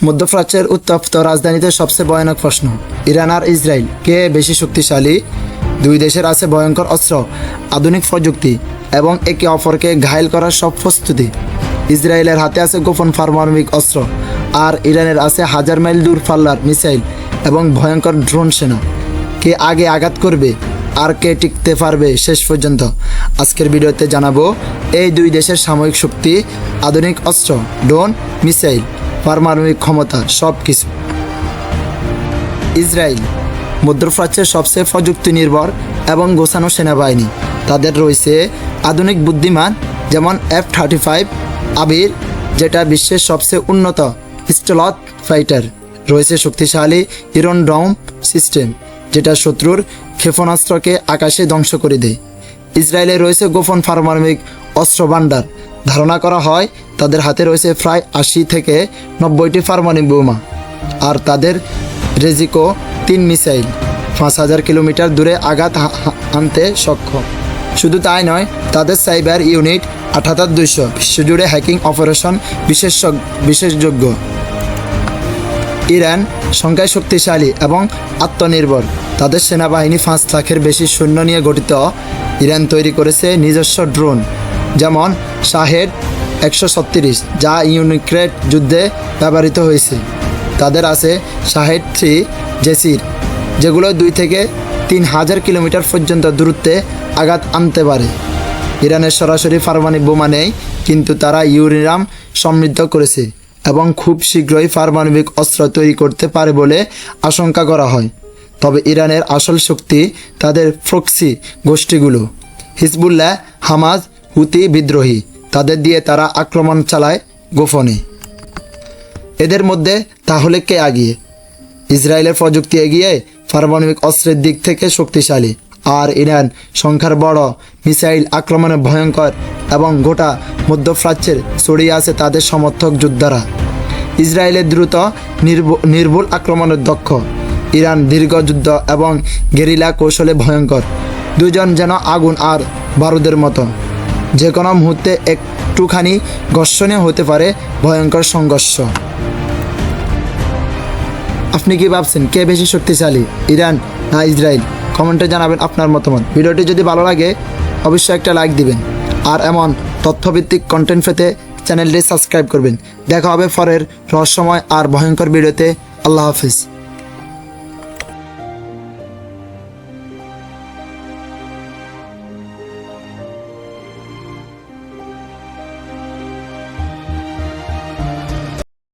মধ্যপ্রাচ্যের উত্তপ্ত রাজধানীতে সবচেয়ে ভয়ানক প্রশ্ন, ইরান আর ইসরায়েল কে বেশি শক্তিশালী? দুই দেশের আছে ভয়ঙ্কর অস্ত্র, আধুনিক প্রযুক্তি এবং একে অপরকে ঘায়েল করার সব প্রস্তুতি। ইসরায়েলের হাতে আছে গোপন পারমাণবিক অস্ত্র, আর ইরানের আছে হাজার মাইল দূর পাল্লার মিসাইল এবং ভয়ঙ্কর ড্রোন সেনা। কে আগে আঘাত করবে আর কে টিকতে পারবে শেষ পর্যন্ত? আজকের ভিডিওতে জানাবো এই দুই দেশের সামরিক শক্তি, আধুনিক অস্ত্র, ড্রোন, মিসাইল, পারমাণবিক ক্ষমতা, সব কিছু। ইসরায়েল মধ্যপ্রাচ্যের সবচেয়ে প্রযুক্তি নির্ভর এবং গোছানো সেনাবাহিনী। তাদের রয়েছে আধুনিক বুদ্ধিমান যেমন F-35 আবির, যেটা বিশ্বের সবচেয়ে উন্নত স্টেলথ ফাইটার। রয়েছে শক্তিশালী ইরন ডম সিস্টেম, যেটা শত্রুর ক্ষেপণাস্ত্রকে আকাশে ধ্বংস করে দেয়। ইসরায়েলে রয়েছে গোপন পারমাণবিক অস্ত্র ভাণ্ডার। ধারণা করা হয় তাদের হাতে রয়েছে প্রায় 80 থেকে 90টি পারমাণবিক বোমা, আর তাদের রেজিকো 3 মিসাইল 5000 কিলোমিটার দূরে আঘাত আনতে সক্ষম। শুধু তাই নয়, তাদের সাইবার ইউনিট 78-200 বিশ্বজুড়ে হ্যাকিং অপারেশন বিশেষযোগ্য। ইরান সংখ্যায় শক্তিশালী এবং আত্মনির্ভর। তাদের সেনাবাহিনী 5 লাখের বেশি সৈন্য নিয়ে গঠিত। ইরান তৈরি করেছে নিজস্ব ড্রোন, যেমন শাহেদ 136, যা ইউক্রেন যুদ্ধে ব্যবহৃত হয়েছে। তাদের আছে শাহেদ 3 জেসির, যেগুলো 2 থেকে 3000 কিলোমিটার পর্যন্ত দূরত্বে আঘাত আনতে পারে। ইরানের সরাসরি পারমাণবিক বোমা নেই, কিন্তু তারা ইউরেনিয়াম সমৃদ্ধ করেছে এবং খুব শীঘ্রই পারমাণবিক অস্ত্র তৈরি করতে পারে বলে আশঙ্কা করা হয়। তবে ইরানের আসল শক্তি তাদের প্রক্সি গোষ্ঠীগুলো, হিজবুল্লাহ, হামাস, হুতি বিদ্রোহী। তাদের দিয়ে তারা আক্রমণ চালায় গোপনে। এদের মধ্যে তাহলে কে এগিয়ে? ইসরায়েলের প্রযুক্তি এগিয়ে, পারমাণবিক অস্ত্রের দিক থেকে শক্তিশালী, আর ইরান সংখ্যার বড়, মিসাইল আক্রমণে ভয়ঙ্কর এবং গোটা মধ্যপ্রাচ্যের ছড়িয়ে আছে তাদের সমর্থক যোদ্ধারা। ইসরায়েলের দ্রুত নির্ভুল আক্রমণের দক্ষ, ইরান দীর্ঘ যুদ্ধ এবং গেরিলা কৌশলে ভয়ঙ্কর। দুজন যেন আগুন আর বারুদের মতো, যে কোনো মুহূর্তে একটুখানি ঘর্ষণে হতে পারে ভয়ঙ্কর সংঘর্ষ। আপনি কি ভাবছেন কে বেশি শক্তিশালী, ইরান না ইসরায়েল? কমেন্টে জানাবেন আপনার মতামত। ভিডিওটি যদি ভালো লাগে অবশ্যই একটা লাইক দিবেন, আর এমন তথ্যভিত্তিক কন্টেন্ট পেতে চ্যানেলটি সাবস্ক্রাইব করবেন। দেখা হবে পরের রহস্যময় আর ভয়ঙ্কর ভিডিওতে। আল্লাহ হাফিজ।